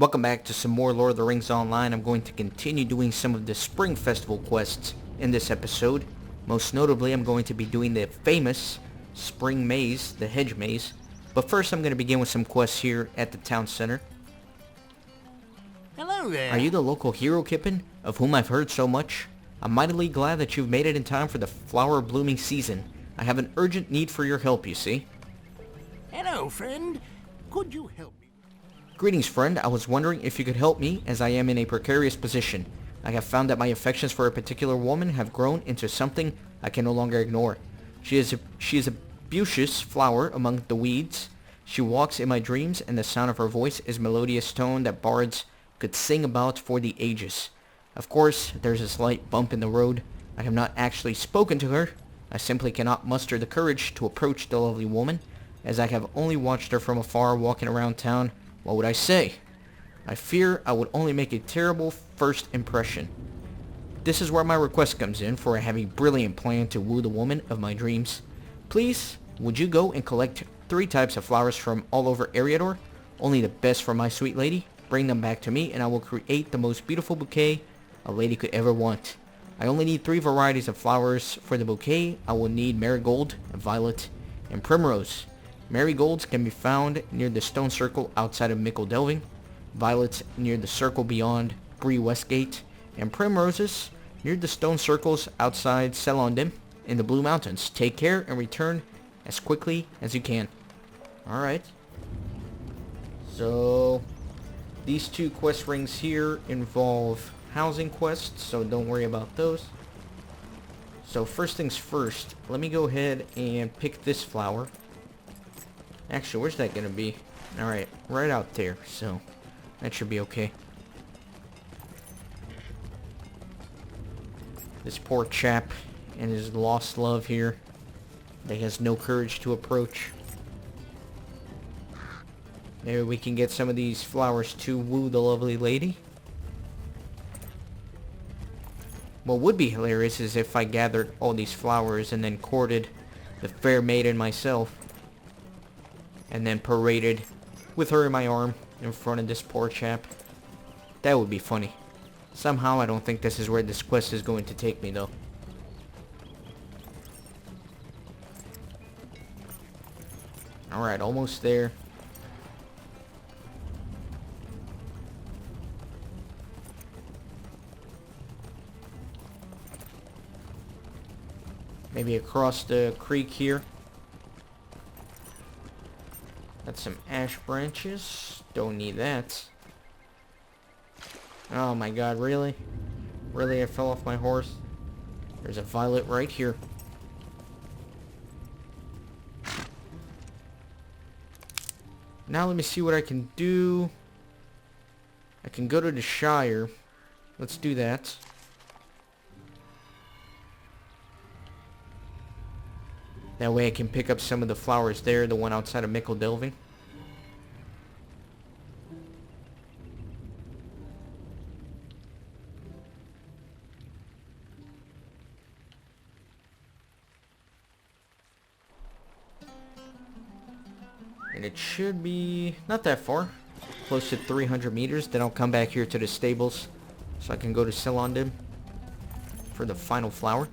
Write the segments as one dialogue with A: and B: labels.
A: Welcome back to some more Lord of the Rings Online. I'm going to continue doing some of the Spring Festival quests in this episode. Most notably, I'm going to be doing the famous Spring Maze, the Hedge Maze. But first, I'm going to begin with some quests here at the town center.
B: Hello there.
A: Are you the local hero, Kippen, of whom I've heard so much? I'm mightily glad that you've made it in time for the flower blooming season. I have an urgent need for your help, you see.
B: Hello, friend. Could you help me?
A: Greetings, friend. I was wondering if you could help me, as I am in a precarious position. I have found that my affections for a particular woman have grown into something I can no longer ignore. She is a beauteous flower among the weeds. She walks in my dreams, and the sound of her voice is melodious tone that bards could sing about for the ages. Of course, there's a slight bump in the road. I have not actually spoken to her. I simply cannot muster the courage to approach the lovely woman, as I have only watched her from afar walking around town. What would I say? I fear I would only make a terrible first impression. This is where my request comes in, for I have a brilliant plan to woo the woman of my dreams. Please, would you go and collect 3 types of flowers from all over Eriador? Only the best for my sweet lady. Bring them back to me and I will create the most beautiful bouquet a lady could ever want. I only need 3 varieties of flowers for the bouquet. I will need marigold, violet, and primrose. Marigolds can be found near the stone circle outside of Mickle Delving, violets near the circle beyond Bree Westgate, and primroses near the stone circles outside Selondim in the Blue Mountains. Take care and return as quickly as you can. Alright. So, these 2 quest rings here involve housing quests, so don't worry about those. So first things first, let me go ahead and pick this flower. Actually, where's that gonna be? Alright, right out there, so that should be okay. This poor chap and his lost love here that he has no courage to approach. Maybe we can get some of these flowers to woo the lovely lady. What would be hilarious is if I gathered all these flowers and then courted the fair maiden myself. And then paraded with her in my arm in front of this poor chap. That would be funny. Somehow I don't think this is where this quest is going to take me though. Alright, almost there. Maybe across the creek here. Got some ash branches. Don't need that. Oh my god, really? Really, I fell off my horse? There's a violet right here. Now let me see what I can do. I can go to the Shire. Let's do that. That way I can pick up some of the flowers there, the one outside of Mickle Delving. And it should be not that far. Close to 300 meters. Then I'll come back here to the stables so I can go to Selondim for the final flower.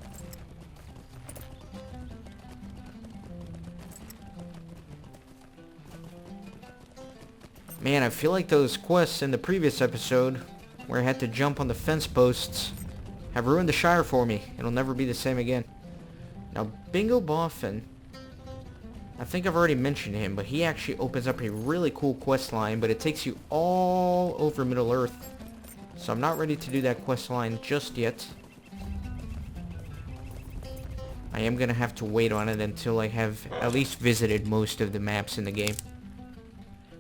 A: Man, I feel like those quests in the previous episode, where I had to jump on the fence posts, have ruined the Shire for me. It'll never be the same again. Now, Bingo Boffin, I think I've already mentioned him, but he actually opens up a really cool quest line, but it takes you all over Middle-earth. So I'm not ready to do that quest line just yet. I am going to have to wait on it until I have at least visited most of the maps in the game.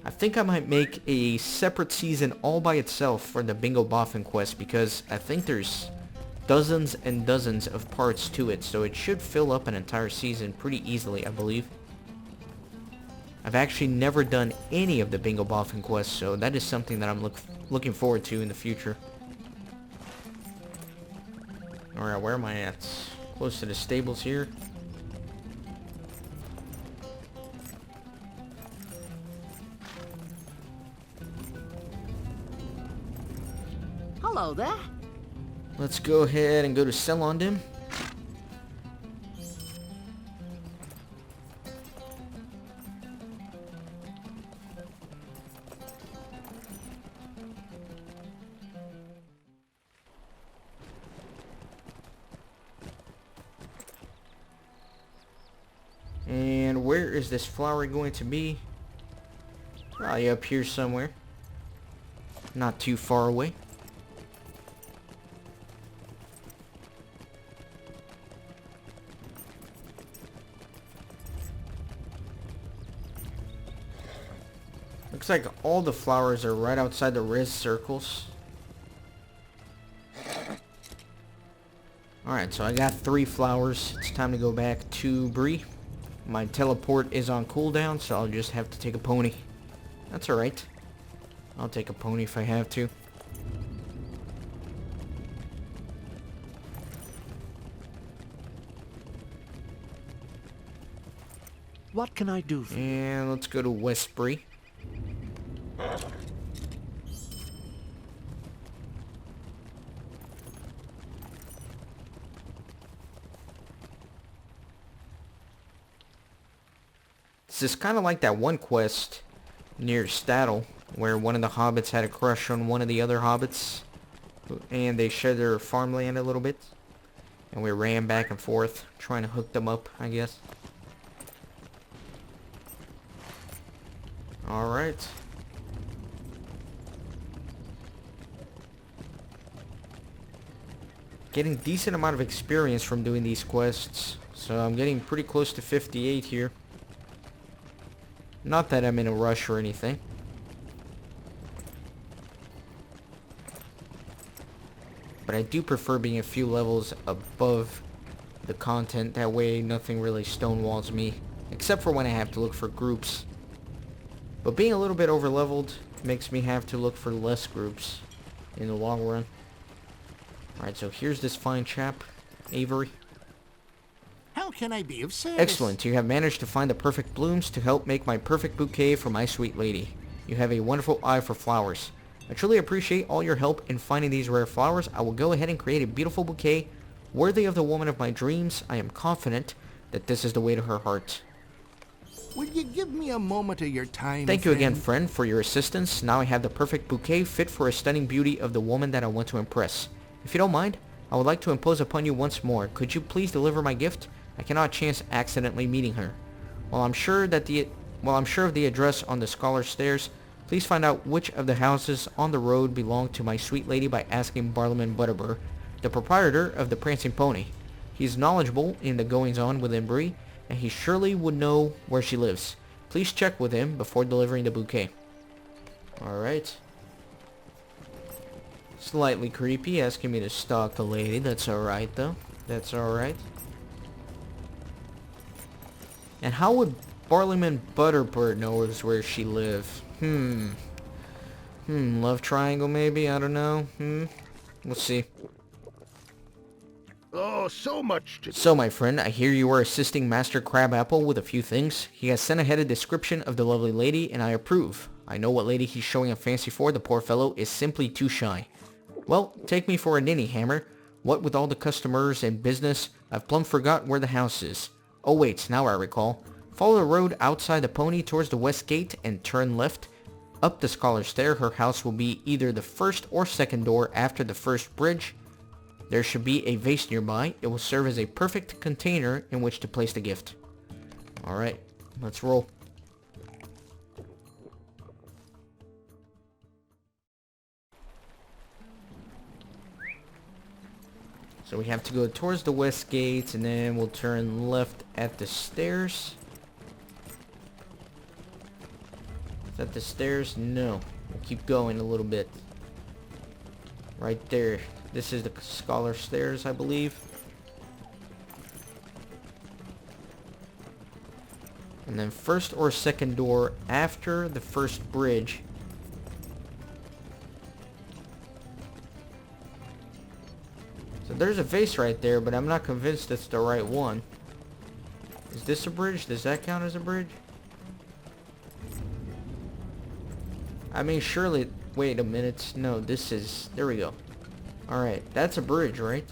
A: I think I might make a separate season all by itself for the Bingo Boffin quest, because I think there's dozens and dozens of parts to it, so it should fill up an entire season pretty easily, I believe. I've actually never done any of the Bingo Boffin quests, so that is something that I'm looking forward to in the future. Alright, where am I at? Close to the stables here.
B: Hello there.
A: Let's go ahead and go to sell on them. And where is this flower going to be? Probably up here somewhere. Not too far away. Looks like all the flowers are right outside the red circles. Alright, so I got 3 flowers. It's time to go back to Bree. My teleport is on cooldown, so I'll just have to take a pony. That's alright. I'll take a pony if I have to.
B: What can I do for you?
A: And let's go to West Bree. This is kind of like that one quest near Stattle, where one of the hobbits had a crush on one of the other hobbits, and they shared their farmland a little bit, and we ran back and forth trying to hook them up, I guess. Alright. Getting decent amount of experience from doing these quests, so I'm getting pretty close to 58 here. Not that I'm in a rush or anything. But I do prefer being a few levels above the content. That way nothing really stonewalls me. Except for when I have to look for groups. But being a little bit over-leveled makes me have to look for less groups in the long run. Alright, so here's this fine chap, Avery.
B: How can I be of service?
A: Excellent. You have managed to find the perfect blooms to help make my perfect bouquet for my sweet lady. You have a wonderful eye for flowers. I truly appreciate all your help in finding these rare flowers. I will go ahead and create a beautiful bouquet worthy of the woman of my dreams. I am confident that this is the way to her heart.
B: Will you give me a moment of your time,
A: Thank you again,
B: friend?
A: friend, for your assistance. Now I have the perfect bouquet fit for a stunning beauty of the woman that I want to impress. If you don't mind, I would like to impose upon you once more. Could you please deliver my gift? I cannot chance accidentally meeting her. While I'm sure of the address on the Scholar's Stairs, please find out which of the houses on the road belong to my sweet lady by asking Bartering Butterbur, the proprietor of the Prancing Pony. He's knowledgeable in the goings-on within Bree, and he surely would know where she lives. Please check with him before delivering the bouquet. Alright. Slightly creepy, asking me to stalk the lady. That's alright, though. That's alright. And how would Bartering Butterbur knows where she lives? Love triangle maybe? I don't know. We'll see.
C: Oh, so much to do.
A: So, my friend, I hear you are assisting Master Crabapple with a few things. He has sent ahead a description of the lovely lady, and I approve. I know what lady he's showing a fancy for. The poor fellow is simply too shy. Well, take me for a ninny, Hammer. What with all the customers and business, I've plumb forgot where the house is. Oh wait, now I recall. Follow the road outside the pony towards the west gate and turn left. Up the Scholar's Stair, her house will be either the first or second door after the first bridge. There should be a vase nearby. It will serve as a perfect container in which to place the gift. Alright, let's roll. So we have to go towards the west gate, and then we'll turn left at the stairs. Is that the stairs? No. We'll keep going a little bit. Right there. This is the Scholar's Stairs, I believe. And then first or second door after the first bridge. So there's a vase right there, but I'm not convinced it's the right one. Is this a bridge? Does that count as a bridge? I mean, surely... Wait a minute. No, this is... There we go. Alright, that's a bridge, right?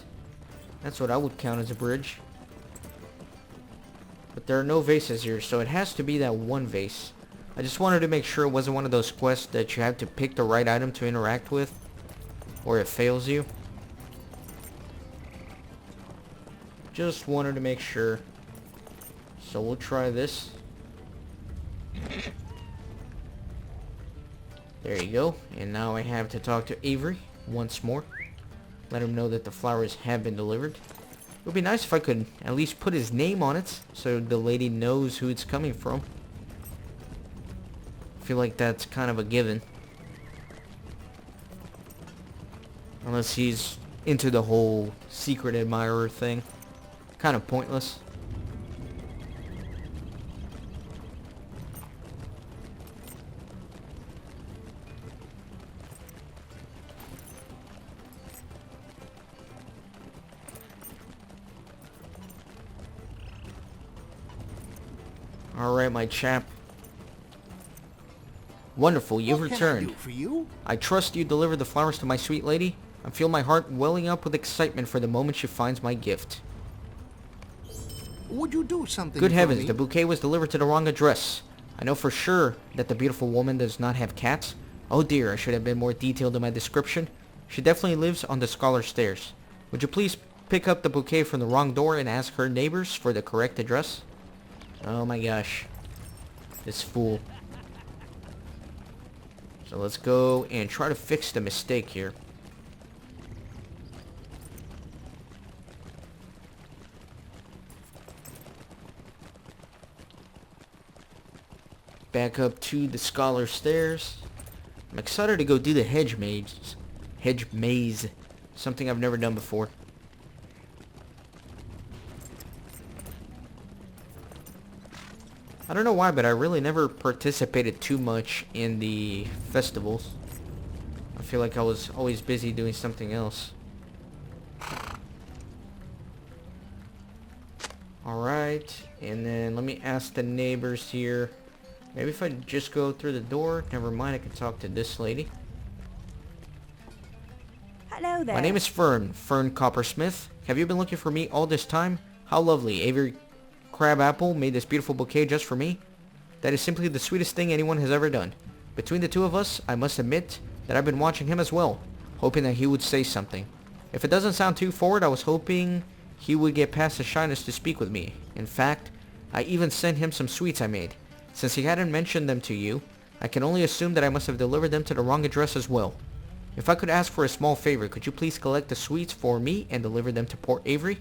A: That's what I would count as a bridge. But there are no vases here, so it has to be that one vase. I just wanted to make sure it wasn't one of those quests that you have to pick the right item to interact with, or it fails you. Just wanted to make sure. So we'll try this. There you go. And now I have to talk to Avery once more. Let him know that the flowers have been delivered. It would be nice if I could at least put his name on it, so the lady knows who it's coming from. I feel like that's kind of a given. Unless he's into the whole secret admirer thing. Kind of pointless. Alright, my chap. Wonderful, you've returned.
B: What can I do for you?
A: I trust you delivered the flowers to my sweet lady. I feel my heart welling up with excitement for the moment she finds my gift.
B: Would you do something
A: Good
B: for
A: heavens,
B: me?
A: the bouquet was delivered to the wrong address. I know for sure that the beautiful woman does not have cats. Oh dear, I should have been more detailed in my description. She definitely lives on the Scholar Stairs. Would you please pick up the bouquet from the wrong door and ask her neighbors for the correct address? Oh my gosh. This fool. So let's go and try to fix the mistake here. Back up to the Scholar Stairs. I'm excited to go do the hedge maze. Hedge maze. Something I've never done before. I don't know why, but I really never participated too much in the festivals. I feel like I was always busy doing something else. Alright, and then let me ask the neighbors here. Maybe if I just go through the door. Never mind, I can talk to this lady.
C: Hello there.
A: My name is Fern Coppersmith. Have you been looking for me all this time? How lovely. Avery Crabapple made this beautiful bouquet just for me. That is simply the sweetest thing anyone has ever done. Between the two of us, I must admit that I've been watching him as well, hoping that he would say something. If it doesn't sound too forward, I was hoping he would get past his shyness to speak with me. In fact, I even sent him some sweets I made. Since he hadn't mentioned them to you, I can only assume that I must have delivered them to the wrong address as well. If I could ask for a small favor, could you please collect the sweets for me and deliver them to poor Avery?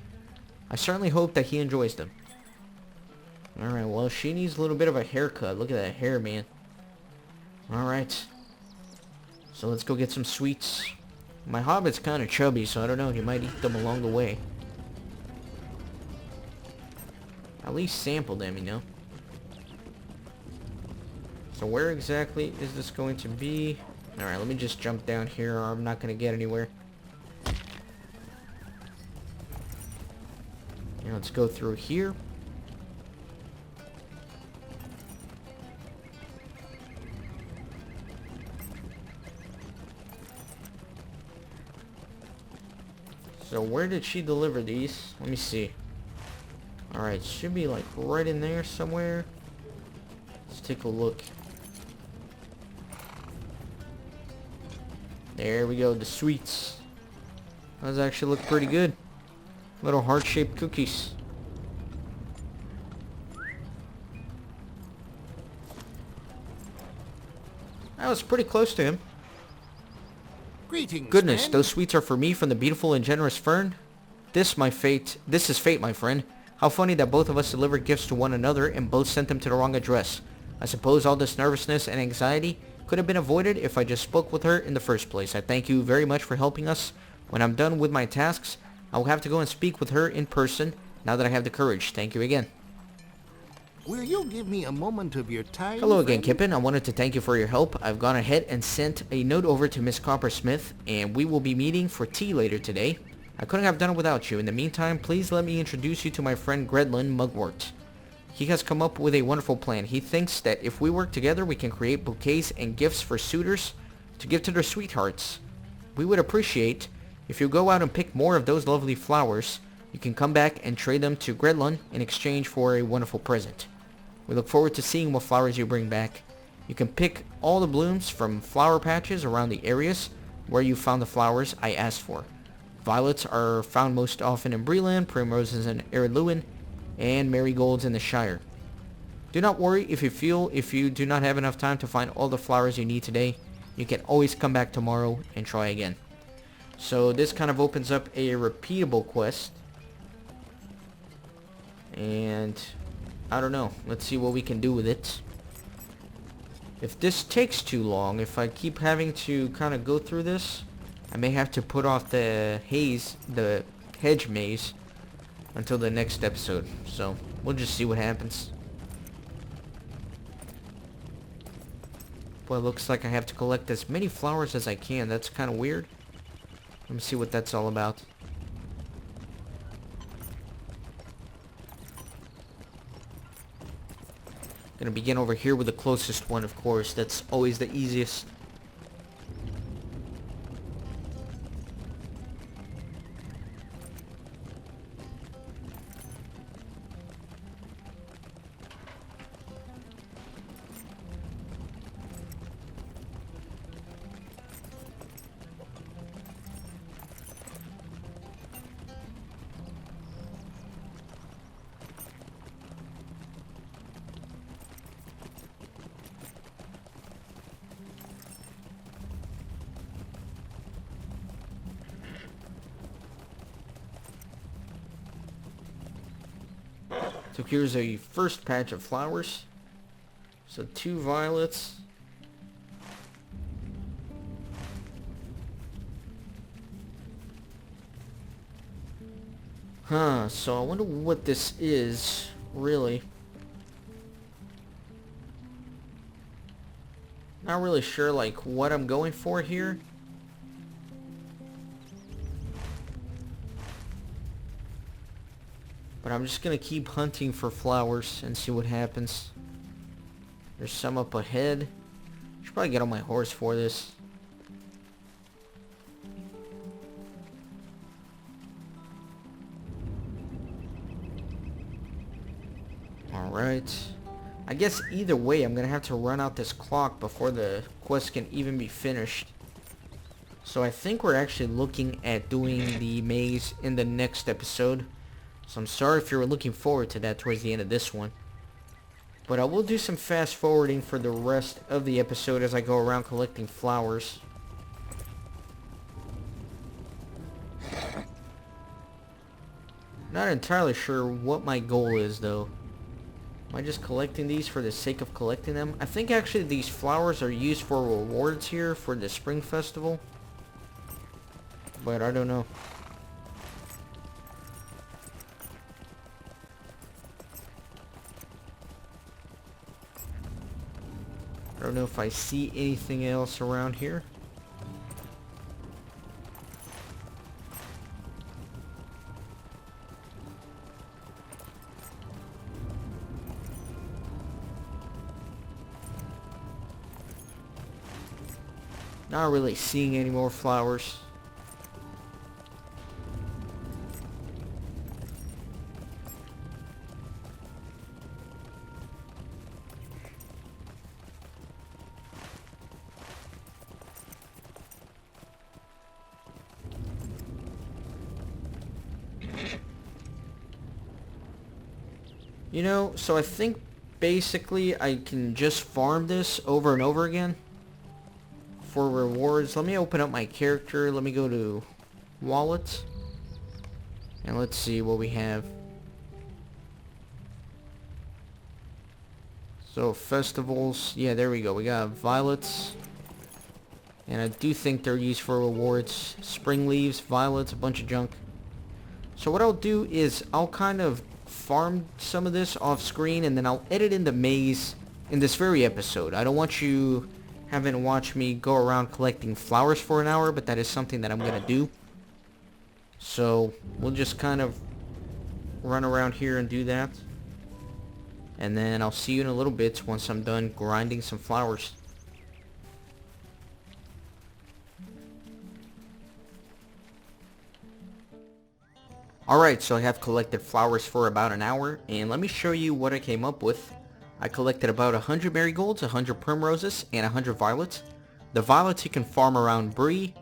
A: I certainly hope that he enjoys them. Alright, well, she needs a little bit of a haircut. Look at that hair, man. Alright. So let's go get some sweets. My hobbit's kind of chubby, so I don't know. He might eat them along the way. At least sample them, you know. So where exactly is this going to be? Alright, let me just jump down here or I'm not going to get anywhere. Now let's go through here. So where did she deliver these? Let me see. Alright, should be like right in there somewhere. Let's take a look. There we go, the sweets. Those actually look pretty good. Little heart-shaped cookies. That was pretty close to him.
B: Greetings,
A: Goodness,
B: friend.
A: those sweets are for me from the beautiful and generous Fern. This is fate, my friend. How funny that both of us delivered gifts to one another and both sent them to the wrong address. I suppose all this nervousness and anxiety could have been avoided if I just spoke with her in the first place. I thank you very much for helping us. When I'm done with my tasks, I will have to go and speak with her in person now that I have the courage. Thank you again.
B: Will you give me a moment of your time?
A: Hello again,
B: friend?
A: Kippen. I wanted to thank you for your help. I've gone ahead and sent a note over to Miss Coppersmith, and we will be meeting for tea later today. I couldn't have done it without you. In the meantime, please let me introduce you to my friend Gredlin Mugwort. He has come up with a wonderful plan. He thinks that if we work together, we can create bouquets and gifts for suitors to give to their sweethearts. We would appreciate If you go out and pick more of those lovely flowers, you can come back and trade them to Gredlun in exchange for a wonderful present. We look forward to seeing what flowers you bring back. You can pick all the blooms from flower patches around the areas where you found the flowers I asked for. Violets are found most often in Breland, primroses in Eredluin, and marigolds in the Shire. Do not worry if you do not have enough time to find all the flowers you need today. You can always come back tomorrow and try again. So this kind of opens up a repeatable quest. And I don't know. Let's see what we can do with it. If this takes too long, if I keep having to kind of go through this, I may have to put off the hedge maze until the next episode. So we'll just see what happens. Boy, it looks like I have to collect as many flowers as I can. That's kind of weird. Let me see what that's all about. Gonna begin over here with the closest one, of course. That's always the easiest. So here's a first patch of flowers. So 2 violets. So I wonder what this is, really. Not really sure, like, what I'm going for here. But I'm just gonna keep hunting for flowers and see what happens. There's some up ahead. Should probably get on my horse for this. Alright. I guess either way I'm gonna have to run out this clock before the quest can even be finished. So I think we're actually looking at doing the maze in the next episode. So I'm sorry if you were looking forward to that towards the end of this one. But I will do some fast forwarding for the rest of the episode as I go around collecting flowers. Not entirely sure what my goal is though. Am I just collecting these for the sake of collecting them? I think actually these flowers are used for rewards here for the Spring Festival. But I don't know. I don't know if I see anything else around here. Not really seeing any more flowers. You know, so I think basically I can just farm this over and over again for rewards. Let me open up my character. Let me go to wallet. And let's see what we have. So festivals. Yeah, there we go. We got violets. And I do think they're used for rewards. Spring leaves, violets, a bunch of junk. So what I'll do is I'll kind of farm some of this off screen and then I'll edit in the maze in this very episode. I don't want you having to watch me go around collecting flowers for an hour, but that is something that I'm gonna do. So we'll just kind of run around here and do that. And then I'll see you in a little bit once I'm done grinding some flowers. Alright, so I have collected flowers for about an hour, and let me show you what I came up with. I collected about 100 marigolds, 100 primroses, and 100 violets. The violets you can farm around Bree,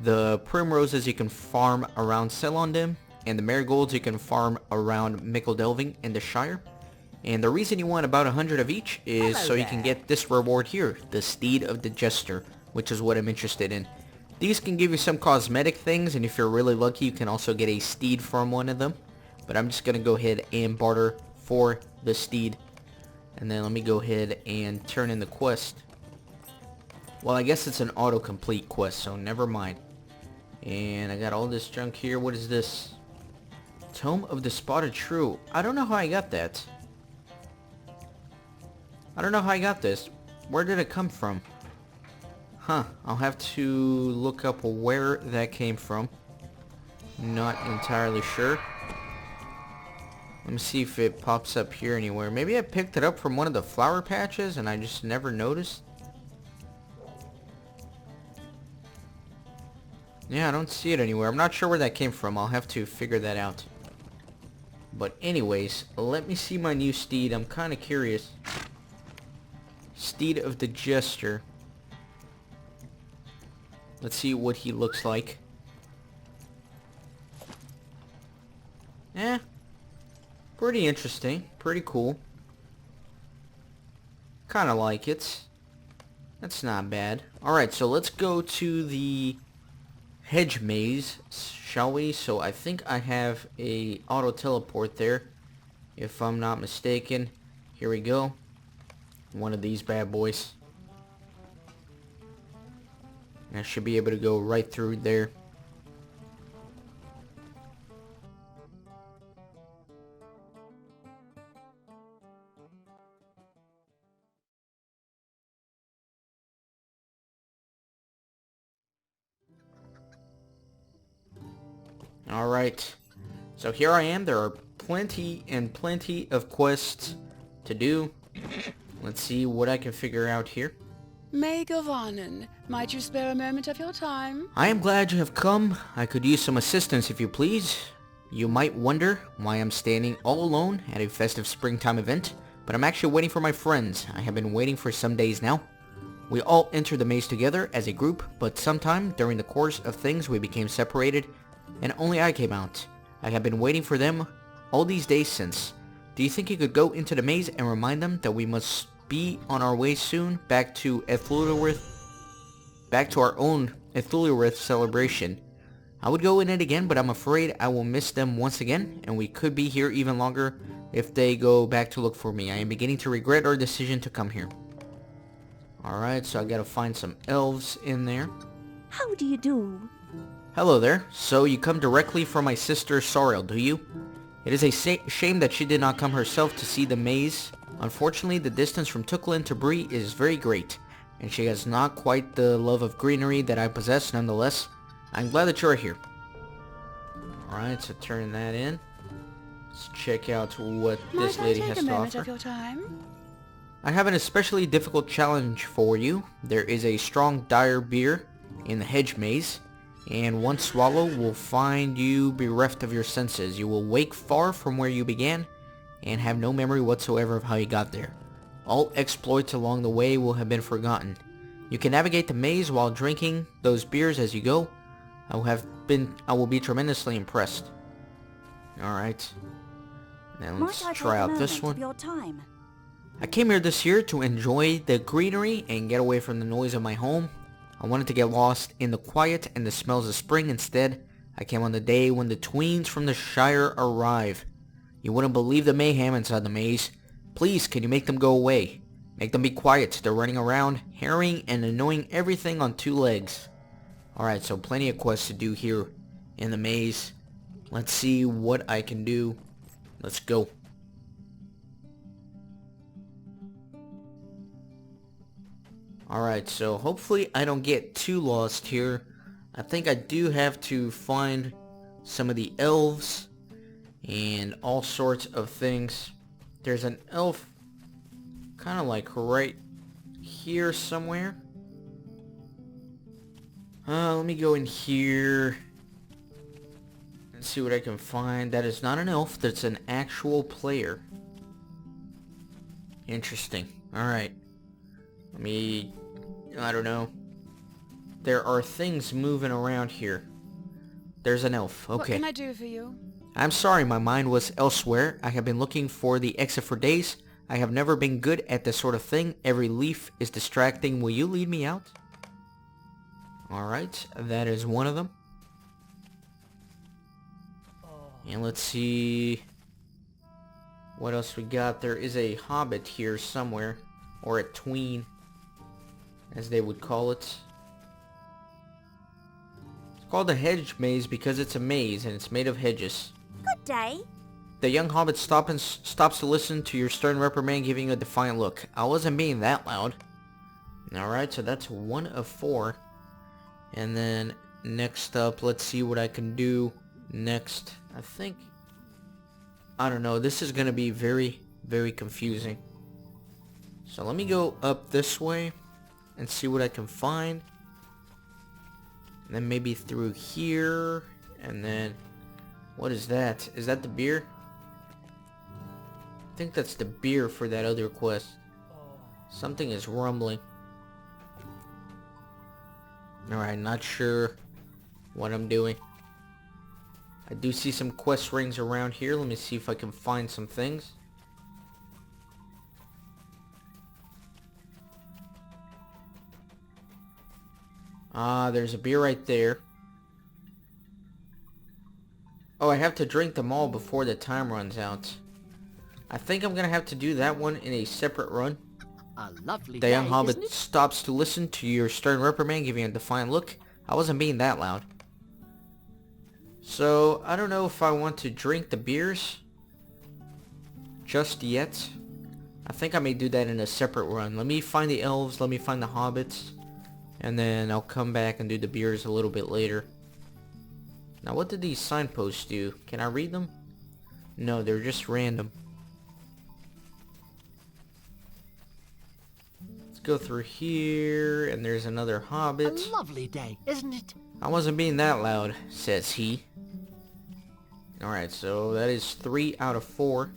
A: the primroses you can farm around Celondim, and the marigolds you can farm around Mickeldelving in the Shire. And the reason you want about 100 of each is so you can get this reward here, the Steed of the Jester, which is what I'm interested in. These can give you some cosmetic things, and if you're really lucky you can also get a steed from one of them. But I'm just going to go ahead and barter for the steed. And then let me go ahead and turn in the quest. Well, I guess it's an autocomplete quest, so never mind. And I got all this junk here. What is this? Tome of the Spotted Shrew. I don't know how I got that. I don't know how I got this. Where did it come from? Huh, I'll have to look up where that came from. Not entirely sure. Let me see if it pops up here anywhere. Maybe I picked it up from one of the flower patches and I just never noticed. Yeah, I don't see it anywhere. I'm not sure where that came from. I'll have to figure that out. But anyways, let me see my new steed. I'm kind of curious. Steed of the Jester. Let's see what he looks like. Pretty interesting. Pretty cool. Kinda like it. That's not bad. Alright, so let's go to the Hedge maze, shall we? So I think I have a auto teleport there, if I'm not mistaken. Here we go. One of these bad boys. I should be able to go right through there. Alright. So here I am. There are plenty and plenty of quests to do. Let's see what I can figure out here.
C: May Govanen, might you spare a moment of your time?
A: I am glad you have come. I could use some assistance if you please. You might wonder why I'm standing all alone at a festive springtime event, but I'm actually waiting for my friends. I have been waiting for some days now. We all entered the maze together as a group, but sometime during the course of things we became separated, and only I came out. I have been waiting for them all these days since. Do you think you could go into the maze and remind them that we must be on our way soon back to our own Ethulurith celebration? I would go in it again, but I'm afraid I will miss them once again, and we could be here even longer if they go back to look for me. I am beginning to regret our decision to come here. Alright, so I gotta find some elves in there.
D: How do you do?
A: Hello there. So you come directly from my sister Sauriel, do you? It is a shame that she did not come herself to see the maze. Unfortunately, the distance from Tokien to Bree is very great, and she has not quite the love of greenery that I possess nonetheless. I'm glad that you're here. Alright, so turn that in. Let's check out what this lady has to offer.
C: Of your time?
A: I have an especially difficult challenge for you. There is a strong dire beer in the Hedge maze, and one swallow will find you bereft of your senses. You will wake far from where you began, and have no memory whatsoever of how you got there. All exploits along the way will have been forgotten. You can navigate the maze while drinking those beers as you go. I will be tremendously impressed. Alright. Now let's try out this one. I came here this year to enjoy the greenery and get away from the noise of my home. I wanted to get lost in the quiet and the smells of spring. Instead, I came on the day when the tweens from the Shire arrive. You wouldn't believe the mayhem inside the maze. Please, can you make them go away? Make them be quiet. They're running around, harrying and annoying everything on two legs. Alright, so plenty of quests to do here in the maze. Let's see what I can do. Let's go. Alright, so hopefully I don't get too lost here. I think I do have to find some of the elves and all sorts of things. There's an elf kind of like right here somewhere. Let me go in here and Let's see what I can find. That is not an elf. That's an actual player. Interesting. Alright. I don't know. There are things moving around here. There's an elf. Okay.
C: What can I do for you?
A: I'm sorry, my mind was elsewhere. I have been looking for the exit for days. I have never been good at this sort of thing. Every leaf is distracting. Will you lead me out? Alright, that is one of them. And let's see what else we got. There is a hobbit here somewhere, or a tween, as they would call it. It's called a hedge maze because it's a maze and it's made of hedges.
D: Good day.
A: The young hobbit stops to listen to your stern reprimand, giving you a defiant look. I wasn't being that loud. Alright, so that's 1 of 4. And then next up, let's see what I can do next. I don't know, this is gonna be very, very confusing. So let me go up this way and see what I can find. And then maybe through here, and then what is that? Is that the beer? I think that's the beer for that other quest. Something is rumbling. Alright, not sure what I'm doing. I do see some quest rings around here. Let me see if I can find some things. Ah, there's a beer right there. Oh, I have to drink them all before the time runs out. I think I'm gonna have to do that one in a separate run.
B: A lovely
A: The
B: day,
A: young hobbit
B: isn't it?
A: stops to listen to your stern reprimand, giving a defiant look. I wasn't being that loud. So, I don't know if I want to drink the beers just yet. I think I may do that in a separate run. Let me find the elves, let me find the hobbits, and then I'll come back and do the beers a little bit later. Now, what did these signposts do? Can I read them? No, they're just random. Let's go through here, and there's another hobbit.
B: A lovely day, isn't it?
A: I wasn't being that loud, says he. Alright, so that is 3 out of 4.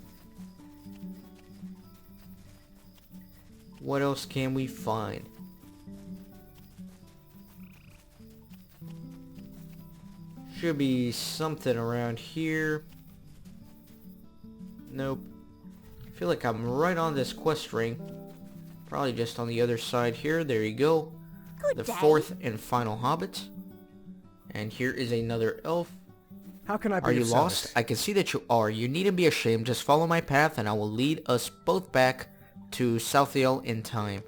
A: What else can we find? Should be something around here. Nope. I feel like I'm right on this quest ring. Probably just on the other side here. There you go.
D: Good
A: The
D: day.
A: 4th and final hobbit. And here is another elf.
E: How can I be
A: Are you
E: of
A: lost?
E: service?
A: I can see that you are. You needn't be ashamed. Just follow my path and I will lead us both back to Southiel in time.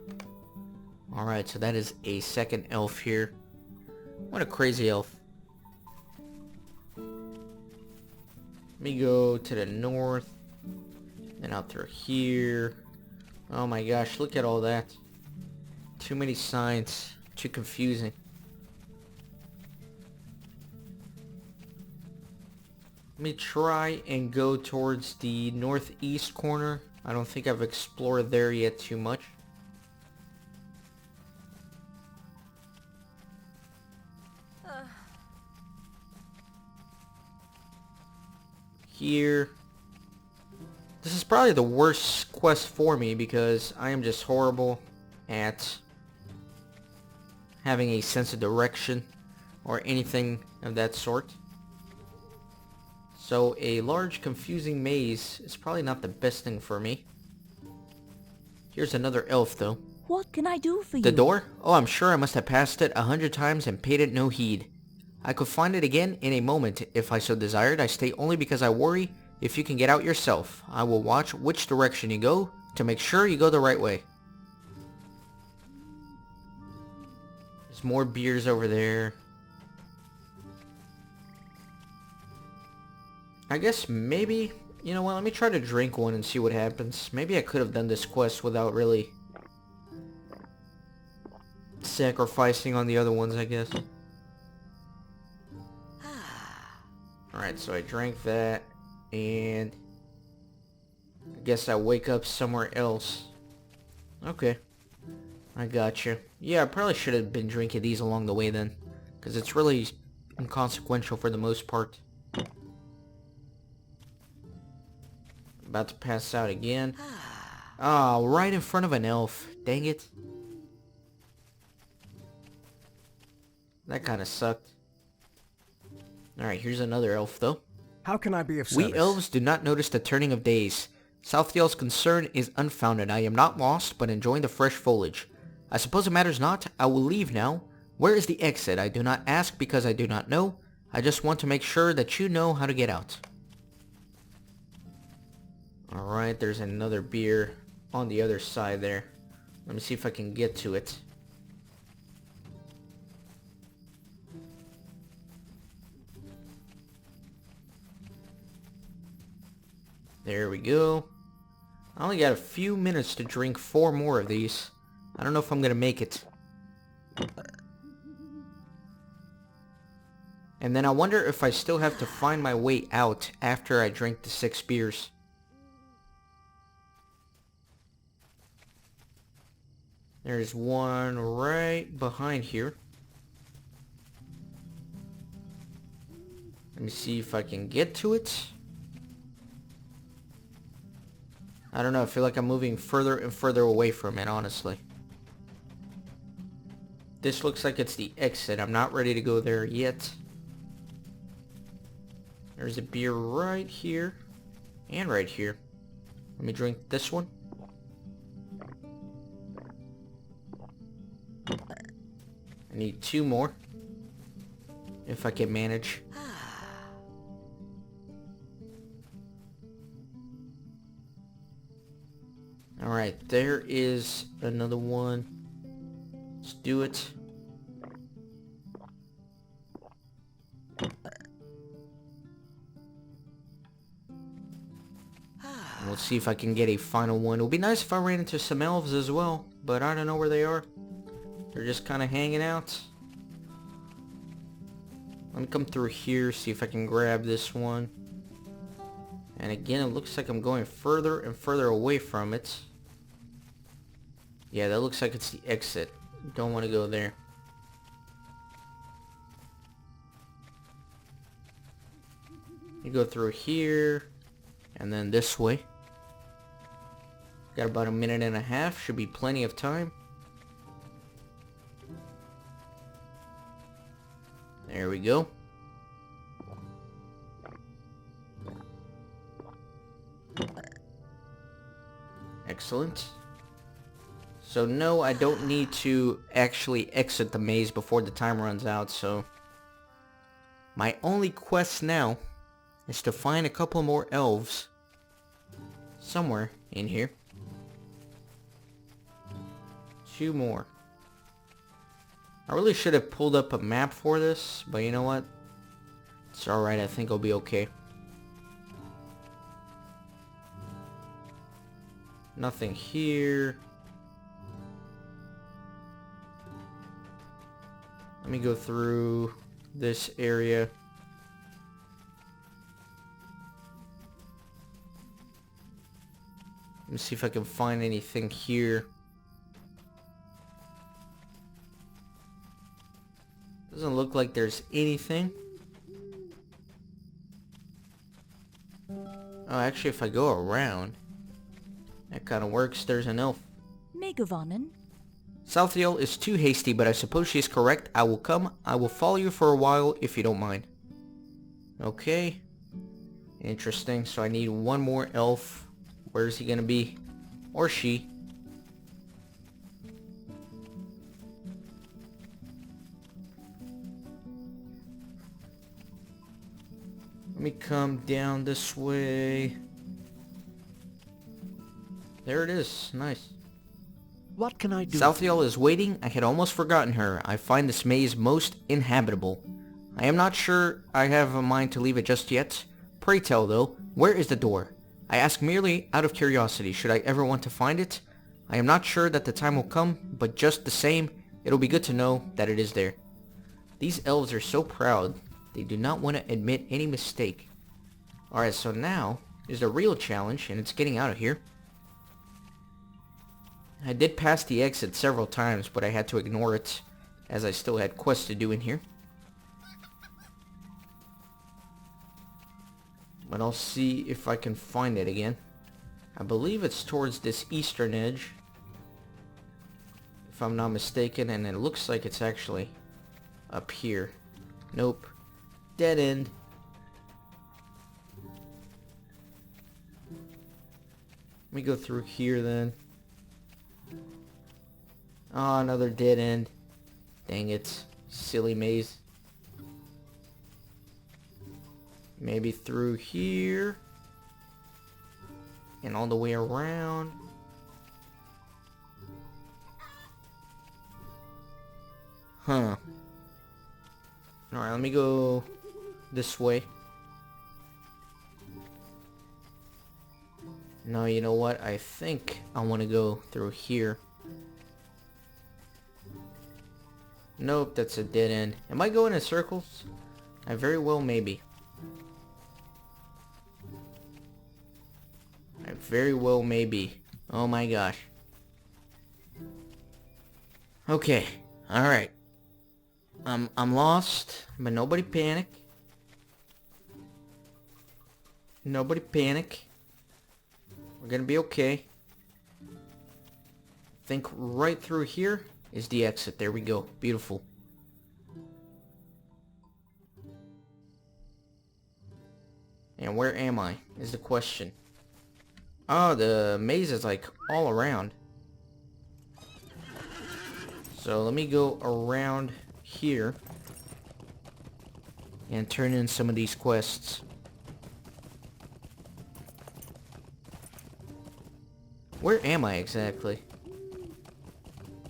A: Alright, so that is a second elf here. What a crazy elf. Let me go to the north. And out through here. Oh my gosh, look at all that. Too many signs. Too confusing. Let me try and go towards the northeast corner. I don't think I've explored there yet too much. Here. This is probably the worst quest for me because I am just horrible at having a sense of direction or anything of that sort. So a large confusing maze is probably not the best thing for me. Here's another elf though.
D: What can I do for you?
A: The door? Oh, I'm sure I must have passed it 100 times and paid it no heed. I could find it again in a moment if I so desired. I stay only because I worry if you can get out yourself. I will watch which direction you go to make sure you go the right way. There's more beers over there. I guess maybe, you know what, let me try to drink one and see what happens. Maybe I could have done this quest without really sacrificing on the other ones, I guess. Alright, so I drank that, and I guess I wake up somewhere else. Okay. I gotcha. Yeah, I probably should have been drinking these along the way then, because it's really inconsequential for the most part. about to pass out again. Ah, right in front of an elf. Dang it. That kind of sucked. Alright, here's another elf though.
E: How can I be of
A: We
E: service?
A: elves do not notice the turning of days. Southdale's concern is unfounded. I am not lost, but enjoying the fresh foliage. I suppose it matters not. I will leave now. Where is the exit? I do not ask because I do not know. I just want to make sure that you know how to get out. Alright, there's another beer on the other side there. Let me see if I can get to it. There we go. I only got a few minutes to drink 4 more of these. I don't know if I'm gonna make it. And then I wonder if I still have to find my way out after I drink the 6 beers. There's one right behind here. Let me see if I can get to it. I don't know, I feel like I'm moving further and further away from it, honestly. This looks like it's the exit. I'm not ready to go there yet. There's a beer right here. And right here. Let me drink this one. I need 2 more. If I can manage. Alright, there is another one. Let's do it. And we'll see if I can get a final one. It would be nice if I ran into some elves as well, but I don't know where they are. They're just kind of hanging out. Let me come through here, see if I can grab this one. And again, it looks like I'm going further and further away from it. Yeah, that looks like it's the exit. Don't want to go there. You go through here, and then this way. Got about 1.5 minutes. Should be plenty of time. There we go. Excellent. So no, I don't need to actually exit the maze before the time runs out, so... My only quest now is to find a couple more elves somewhere in here. 2 more. I really should have pulled up a map for this, but you know what? It's alright, I think I'll be okay. Nothing here. Let me go through this area. Let me see if I can find anything here. Doesn't look like there's anything. Oh, actually, if I go around, that kind of works. There's an elf.
D: Megovonen.
A: Southdale is too hasty, but I suppose she is correct. I will come. I will follow you for a while, if you don't mind. Okay. Interesting. So I need 1 more elf. Where is he gonna be? Or she? Let me come down this way. There it is. Nice.
E: What can I do?
A: Southdale is waiting. I had almost forgotten her. I find this maze most inhabitable. I am not sure I have a mind to leave it just yet. Pray tell, though, where is the door? I ask merely out of curiosity. Should I ever want to find it? I am not sure that the time will come, but just the same, it'll be good to know that it is there. These elves are so proud. They do not want to admit any mistake. Alright, so now is the real challenge, and it's getting out of here. I did pass the exit several times, but I had to ignore it, as I still had quests to do in here. But I'll see if I can find it again. I believe it's towards this eastern edge, if I'm not mistaken, and it looks like it's actually up here. Nope. Dead end. Let me go through here then. Oh, another dead end. Dang it. Silly maze. Maybe through here. And all the way around. Huh. Alright, let me go this way. No, you know what? I think I want to go through here. Nope, that's a dead end. Am I going in circles? I very well may be. I very well may be. Oh my gosh. Okay. Alright. I'm lost, but nobody panic. Nobody panic. We're gonna be okay. I think right through here is the exit. There we go. Beautiful. And where am I is the question. Oh, the maze is like all around. So let me go around here and turn in some of these quests. Where am I exactly?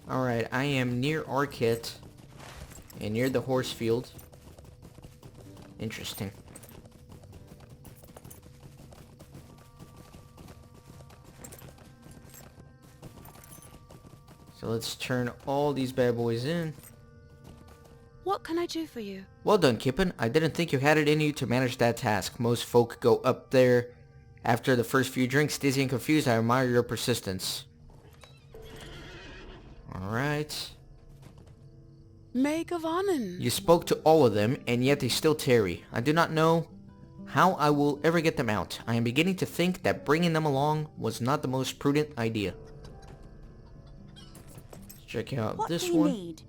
A: Alright, I am near Arquette and near the horse field. Interesting. So let's turn all these bad boys in.
C: What can I do for you?
A: Well done, Kippen. I didn't think you had it in you to manage that task. Most folk go up there after the first few drinks, dizzy and confused. I admire your persistence. Alright.
C: Meg of Annen.
A: You spoke to all of them, and yet they still tarry. I do not know how I will ever get them out. I am beginning to think that bringing them along was not the most prudent idea. Let's check out
D: What
A: this
D: do you
A: one.
D: need?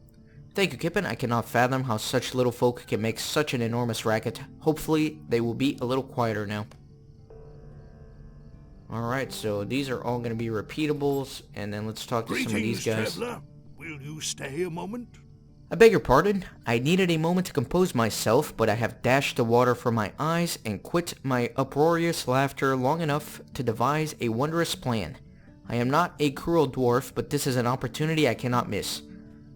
A: Thank you, Kippen. I cannot fathom how such little folk can make such an enormous racket. Hopefully, they will be a little quieter now. Alright, so these are all going to be repeatables, and then let's talk to some of these guys.
B: Traveler. Will you stay a moment?
A: I beg your pardon. I needed a moment to compose myself, but I have dashed the water from my eyes and quit my uproarious laughter long enough to devise a wondrous plan. I am not a cruel dwarf, but this is an opportunity I cannot miss.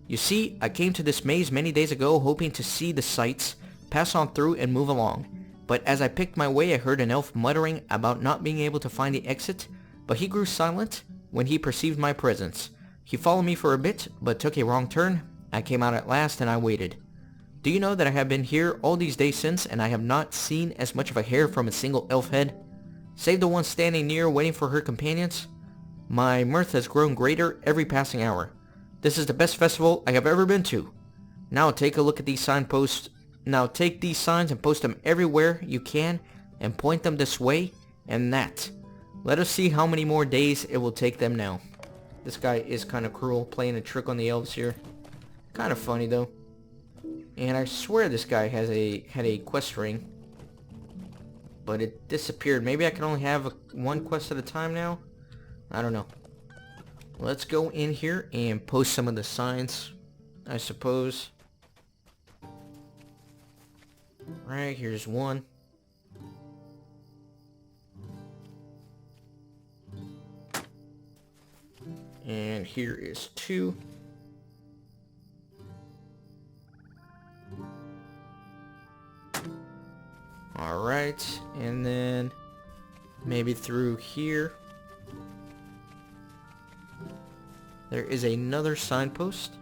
A: You see, I came to this maze many days ago hoping to see the sights, pass on through and move along. But as I picked my way I heard an elf muttering about not being able to find the exit, but he grew silent when he perceived my presence. He followed me for a bit, but took a wrong turn. I came out at last and I waited. Do you know that I have been here all these days since, and I have not seen as much of a hair from a single elf head? Save the one standing near waiting for her companions. My mirth has grown greater every passing hour. This is the best festival I have ever been to. Now take a look at these signposts. Now take these signs and post them everywhere you can and point them this way and that. Let us see how many more days it will take them now. This guy is kind of cruel, playing a trick on the elves here. Kind of funny though. And I swear this guy had a quest ring, but it disappeared. Maybe I can only have one quest at a time now? I don't know. Let's go in here and post some of the signs, I suppose. Right, here's one. And here is two. Alright, and then maybe through here. There is another signpost.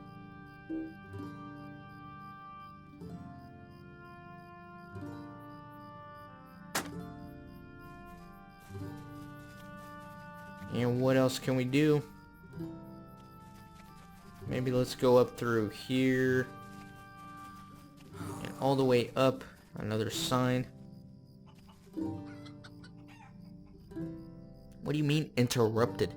A: And what else can we do? Maybe let's go up through here. And all the way up. Another sign. What do you mean interrupted?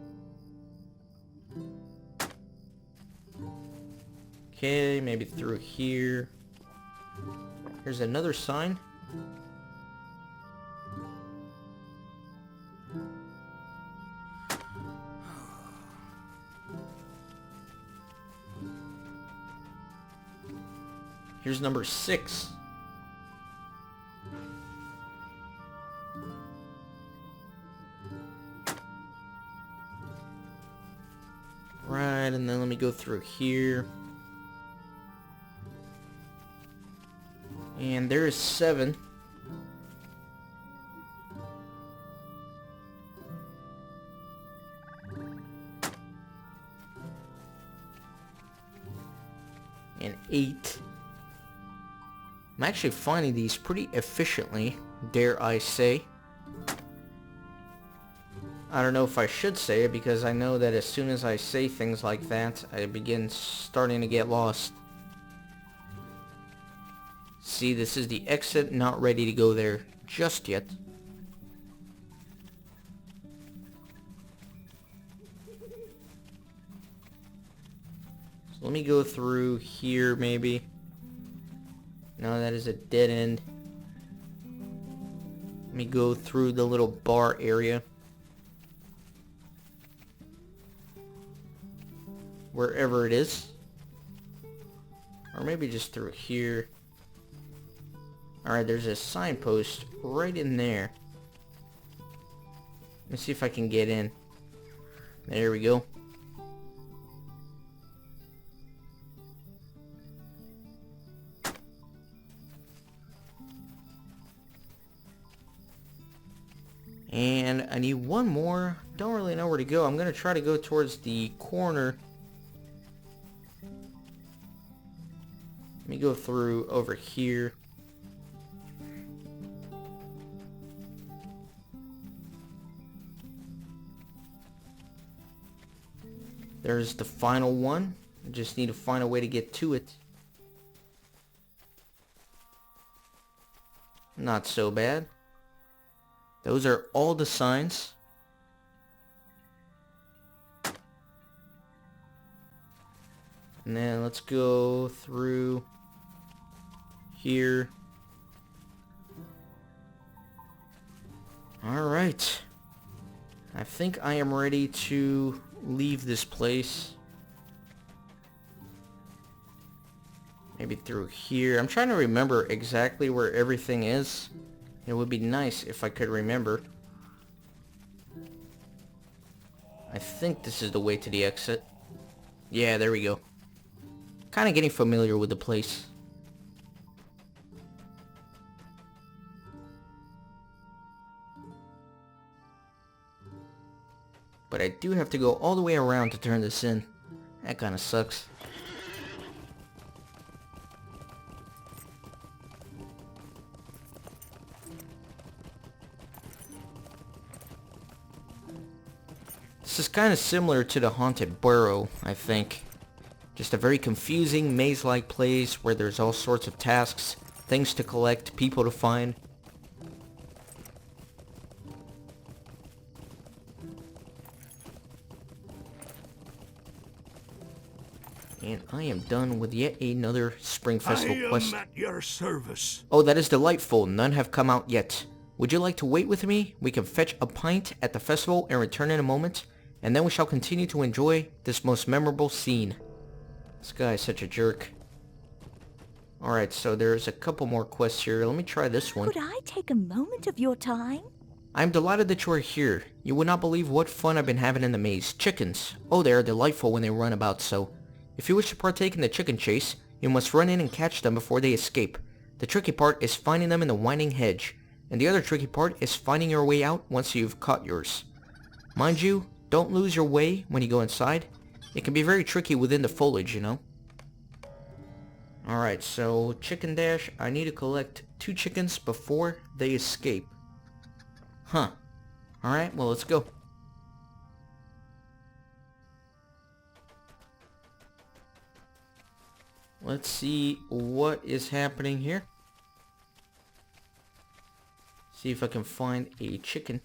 A: Okay, maybe through here. Here's another sign. Here's number 6. Right, and then let me go through here. And there is 7. And 8. I'm actually finding these pretty efficiently, dare I say. I don't know if I should say it, because I know that as soon as I say things like that, I begin starting to get lost. See, this is the exit, not ready to go there just yet. So let me go through here maybe. No, that is a dead end. Let me go through the little bar area. Wherever it is. Or maybe just through here. Alright, there's a signpost right in there. Let me see if I can get in. There we go. And I need one more. Don't really know where to go. I'm going to try to go towards the corner. Let me go through over here. There's the final one. I just need to find a way to get to it. Not so bad. Those are all the signs. And then let's go through here. Alright. I think I am ready to leave this place. Maybe through here. I'm trying to remember exactly where everything is. It would be nice if I could remember. I think this is the way to the exit. Yeah, there we go. Kind of getting familiar with the place. But I do have to go all the way around to turn this in. That kind of sucks. This is kind of similar to the Haunted Burrow, I think. Just a very confusing maze-like place where there's all sorts of tasks, things to collect, people to find. And I am done with yet another Spring Festival quest.
B: I am at your service.
A: Oh, that is delightful. None have come out yet. Would you like to wait with me? We can fetch a pint at the festival and return in a moment, and then we shall continue to enjoy this most memorable scene. This guy is such a jerk. Alright, so there's a couple more quests here. Let me try this one.
D: Could I take a moment of your time?
A: I'm delighted that you are here. You would not believe what fun I've been having in the maze. Chickens. Oh, they are delightful when they run about so. If you wish to partake in the chicken chase, you must run in and catch them before they escape. The tricky part is finding them in the winding hedge, and the other tricky part is finding your way out once you've caught yours. Mind you, don't lose your way when you go inside. It can be very tricky within the foliage, you know. Alright, so Chicken Dash, I need to collect 2 chickens before they escape. Huh. Alright, well, let's go. Let's see what is happening here. See if I can find a chicken.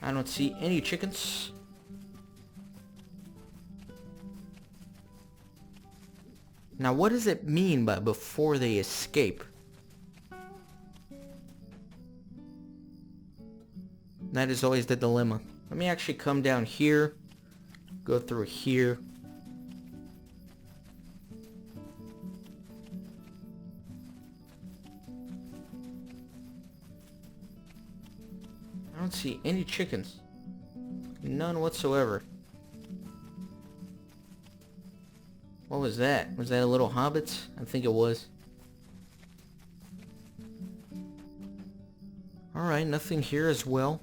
A: I don't see any chickens. Now, what does it mean by before they escape? That is always the dilemma. Let me actually come down here, go through here. I don't see any chickens. None whatsoever. What was that? Was that a little hobbit? I think it was. Alright, nothing here as well.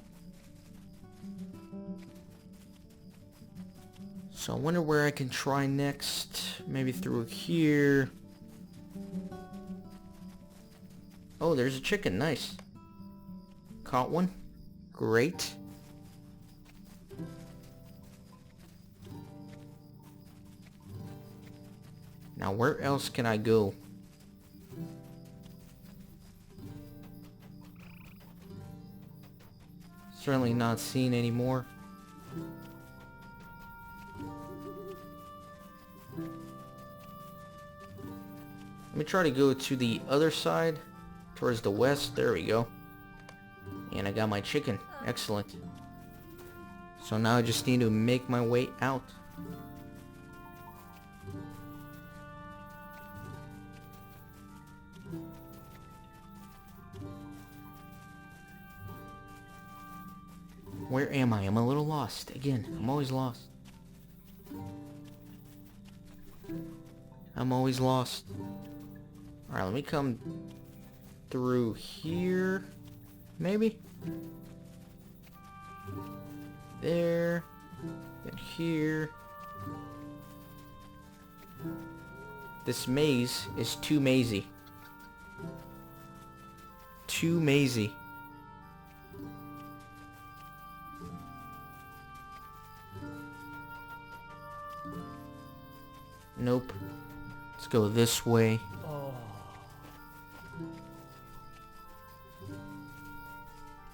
A: So I wonder where I can try next. Maybe through here. Oh, there's a chicken. Nice. Caught one. Great. Now, where else can I go? Certainly not seen anymore. Let me try to go to the other side, towards the west. There we go. And I got my chicken. Excellent. So now I just need to make my way out. Where am I? I'm a little lost. Again, I'm always lost. I'm always lost. Alright, let me come through here. Maybe? There. Then here. This maze is too mazy. Too mazy. Nope. Let's go this way.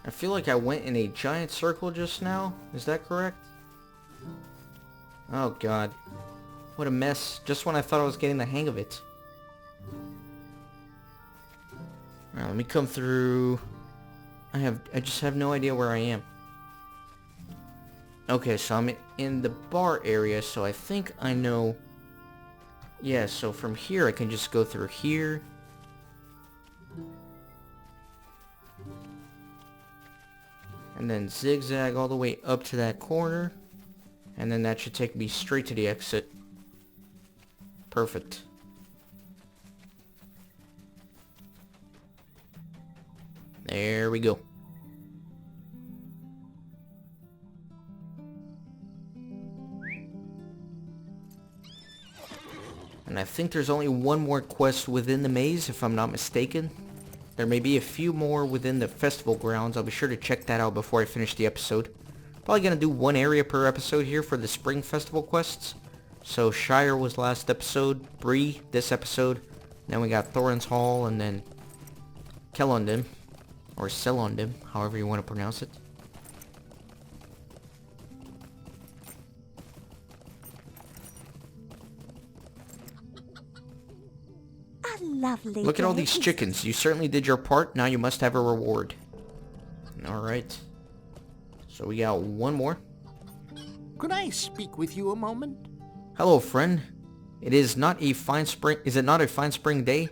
A: I feel like I went in a giant circle just now. Is that correct? Oh god. What a mess. Just when I thought I was getting the hang of it. Alright, let me come through. I just have no idea where I am. Okay, so I'm in the bar area, so I think I know. Yeah, so from here I can just go through here. And then zigzag all the way up to that corner. And then that should take me straight to the exit. Perfect. There we go. And I think there's only one more quest within the maze, if I'm not mistaken. There may be a few more within the festival grounds. I'll be sure to check that out before I finish the episode. Probably gonna do one area per episode here for the spring festival quests. So Shire was last episode, Bree this episode. Then we got Thorin's Hall, and then Kelondim, or Selondim, however you want to pronounce it.
D: Lovely.
A: Look at all these chickens. You certainly did your part. Now you must have a reward. Alright. So we got one more.
B: Could I speak with you a moment?
A: Hello, friend. Is it not a fine spring day?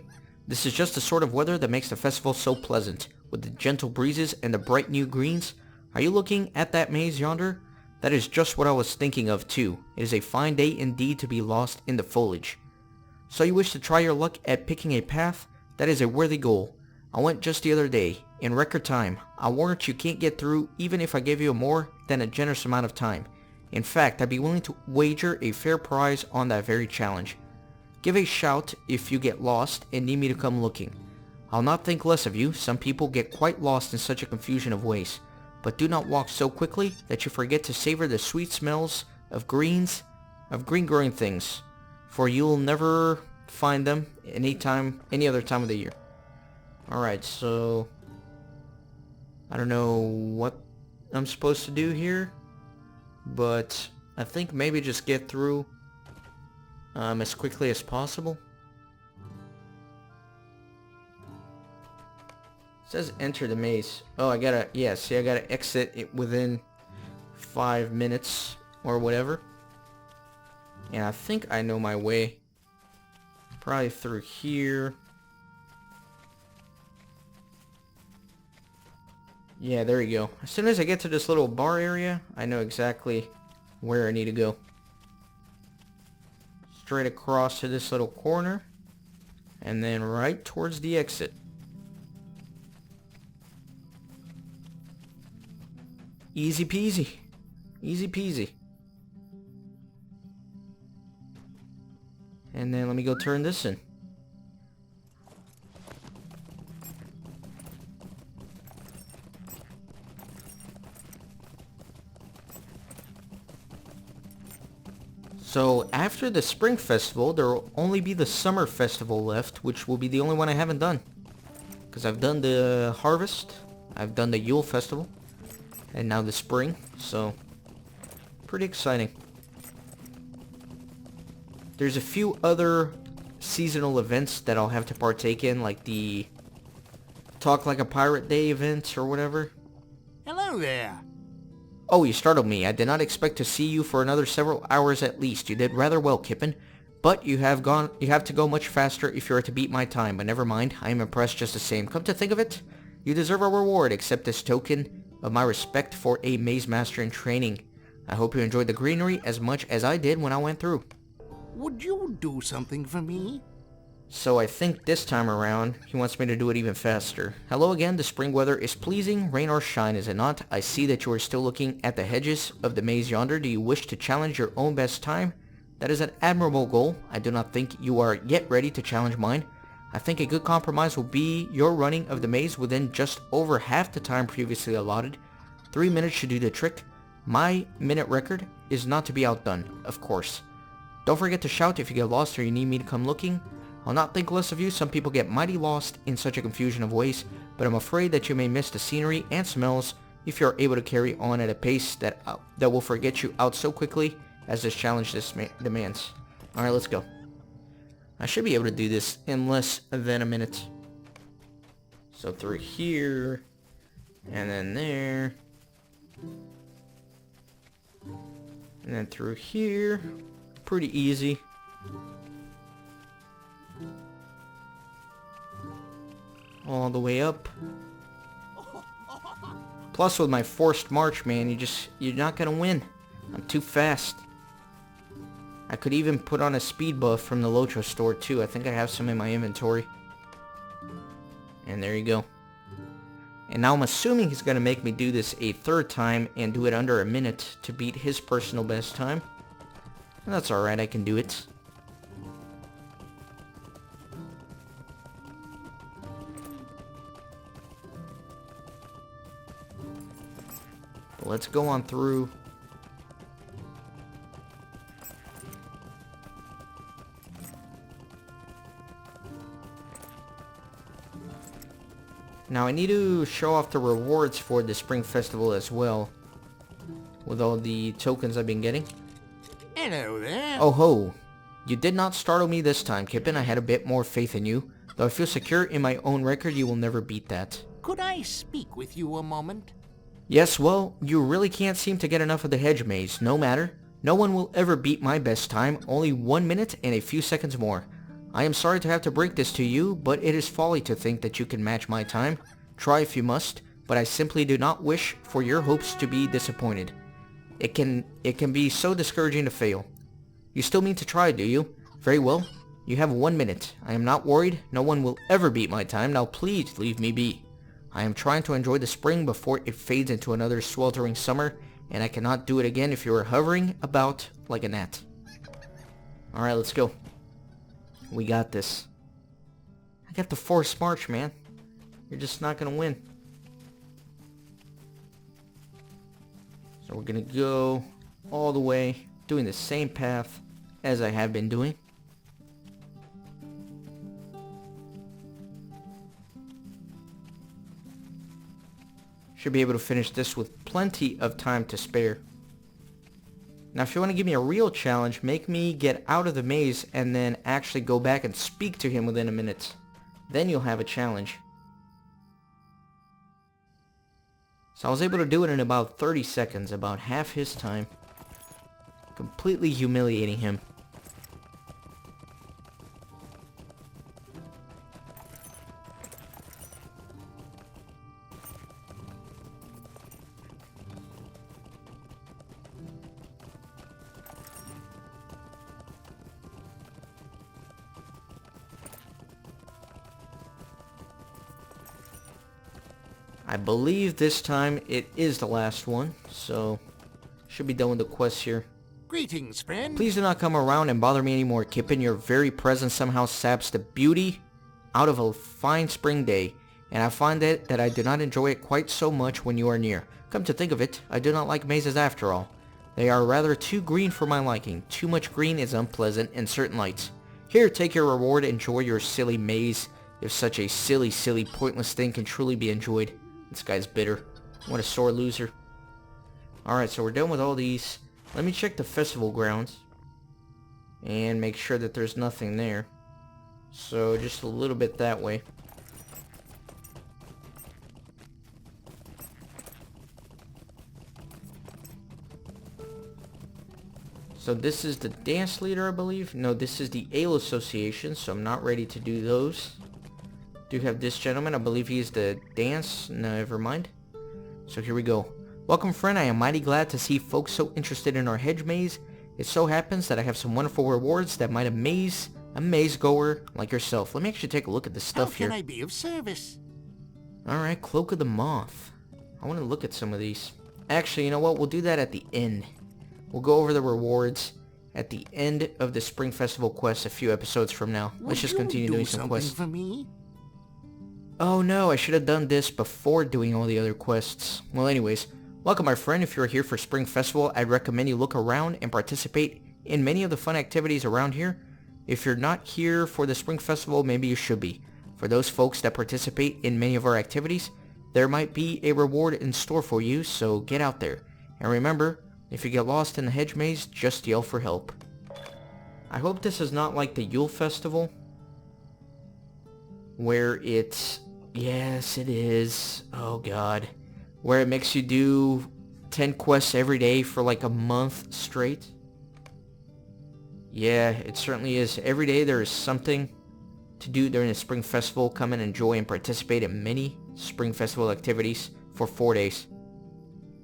A: This is just the sort of weather that makes the festival so pleasant, with the gentle breezes and the bright new greens. Are you looking at that maze yonder? That is just what I was thinking of too. It is a fine day indeed to be lost in the foliage. So you wish to try your luck at picking a path? That is a worthy goal. I went just the other day, in record time. I warrant you can't get through even if I gave you more than a generous amount of time. In fact, I'd be willing to wager a fair prize on that very challenge. Give a shout if you get lost and need me to come looking. I'll not think less of you. Some people get quite lost in such a confusion of ways. But do not walk so quickly that you forget to savor the sweet smells of green growing things. For you'll never find them any other time of the year. Alright, so I don't know what I'm supposed to do here, but I think maybe just get through as quickly as possible. It says enter the maze. Oh, I gotta, yeah, see, I gotta exit it within 5 minutes or whatever. And I think I know my way. Probably through here. Yeah, there you go. As soon as I get to this little bar area, I know exactly where I need to go. Straight across to this little corner. And then right towards the exit. Easy peasy. Easy peasy. And then let me go turn this in. So after the spring festival, there will only be the summer festival left, which will be the only one I haven't done. Because I've done the harvest, I've done the Yule festival, and now the spring, so pretty exciting. There's a few other seasonal events that I'll have to partake in, like the Talk Like a Pirate Day event or whatever.
B: Hello there.
A: Oh, you startled me. I did not expect to see you for another several hours at least. You did rather well, Kippen. But you have to go much faster if you are to beat my time. But never mind, I am impressed just the same. Come to think of it, you deserve a reward, accept this token of my respect for a maze master in training. I hope you enjoyed the greenery as much as I did when I went through.
B: Would you do something for me?
A: So I think this time around, he wants me to do it even faster. Hello again, the spring weather is pleasing, rain or shine, is it not? I see that you are still looking at the hedges of the maze yonder. Do you wish to challenge your own best time? That is an admirable goal. I do not think you are yet ready to challenge mine. I think a good compromise will be your running of the maze within just over half the time previously allotted. 3 minutes should do the trick. My minute record is not to be outdone, of course. Don't forget to shout if you get lost or you need me to come looking. I'll not think less of you. Some people get mighty lost in such a confusion of ways, but I'm afraid that you may miss the scenery and smells if you're able to carry on at a pace that will forget you out so quickly as this challenge demands. Alright, let's go. I should be able to do this in less than a minute. So through here, and then there, and then through here. Pretty easy. All the way up. Plus with my forced march, man, you're not gonna win. I'm too fast. I could even put on a speed buff from the LOTRO store too. I think I have some in my inventory. And there you go. And now I'm assuming he's gonna make me do this a third time and do it under a minute to beat his personal best time. And that's alright, I can do it. Let's go on through. Now I need to show off the rewards for the Spring Festival as well, with all the tokens I've been getting.
B: Hello there.
A: Oh ho! You did not startle me this time, Kippen. I had a bit more faith in you. Though I feel secure in my own record, you will never beat that.
B: Could I speak with you a moment?
A: Yes, well, you really can't seem to get enough of the hedge maze. No matter. No one will ever beat my best time. Only 1 minute and a few seconds more. I am sorry to have to break this to you, but it is folly to think that you can match my time. Try if you must, but I simply do not wish for your hopes to be disappointed. It can be so discouraging to fail. You still mean to try, do you? Very well. You have 1 minute. I am not worried. No one will ever beat my time. Now please leave me be. I am trying to enjoy the spring before it fades into another sweltering summer, and I cannot do it again if you are hovering about like a gnat. Alright, let's go. We got this. I got the forced march, man. You're just not gonna win. So we're gonna go all the way, doing the same path as I have been doing. Should be able to finish this with plenty of time to spare. Now if you want to give me a real challenge, make me get out of the maze and then actually go back and speak to him within a minute. Then you'll have a challenge. So I was able to do it in about 30 seconds, about half his time. Completely humiliating him. I believe this time it is the last one, so should be done with the quest here.
B: Greetings, friend.
A: Please do not come around and bother me anymore, Kippen. Your very presence somehow saps the beauty out of a fine spring day, and I find that I do not enjoy it quite so much when you are near. Come to think of it, I do not like mazes after all. They are rather too green for my liking. Too much green is unpleasant in certain lights. Here, take your reward, enjoy your silly maze, if such a silly, pointless thing can truly be enjoyed. This guy's bitter. What a sore loser. Alright, so we're done with all these. Let me check the festival grounds. And make sure that there's nothing there. So, just a little bit that way. So this is the dance leader, I believe. No, this is the Ale Association, so I'm not ready to do those. Do have this gentleman. I believe he's the dance. No, never mind. So here we go. Welcome, friend. I am mighty glad to see folks so interested in our hedge maze. It so happens that I have some wonderful rewards that might amaze a maze goer like yourself. Let me actually take a look at this stuff here.
B: How can I be of service?
A: Alright, Cloak of the Moth. I want to look at some of these. Actually, you know what? We'll do that at the end. We'll go over the rewards at the end of the Spring Festival quest a few episodes from now. Let's just continue doing some quests.
B: For me?
A: Oh no, I should have done this before doing all the other quests. Well anyways, welcome my friend. If you're here for Spring Festival, I'd recommend you look around and participate in many of the fun activities around here. If you're not here for the Spring Festival, maybe you should be. For those folks that participate in many of our activities, there might be a reward in store for you, so get out there. And remember, if you get lost in the hedge maze, just yell for help. I hope this is not like the Yule Festival, where it's... Yes, it is. Oh god. Where it makes you do 10 quests every day for like a month straight. Yeah, it certainly is. Every day there is something to do during the Spring Festival. Come and enjoy and participate in many Spring Festival activities for 4 days.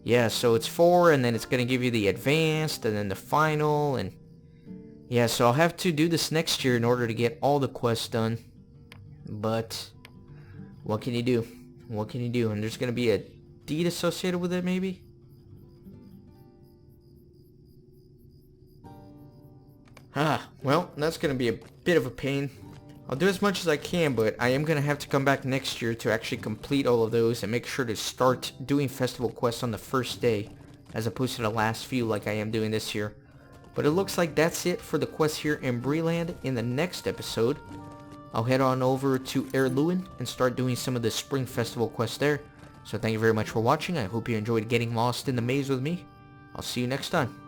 A: Yeah, so it's 4 and then it's going to give you the advanced and then the final and... Yeah, so I'll have to do this next year in order to get all the quests done. But... what can you do? What can you do? And there's going to be a deed associated with it, maybe? Well, that's going to be a bit of a pain. I'll do as much as I can, but I am going to have to come back next year to actually complete all of those and make sure to start doing festival quests on the first day, as opposed to the last few like I am doing this year. But it looks like that's it for the quest here in Breland. In the next episode, I'll head on over to Erluin and start doing some of the Spring Festival quests there. So thank you very much for watching. I hope you enjoyed getting lost in the maze with me. I'll see you next time.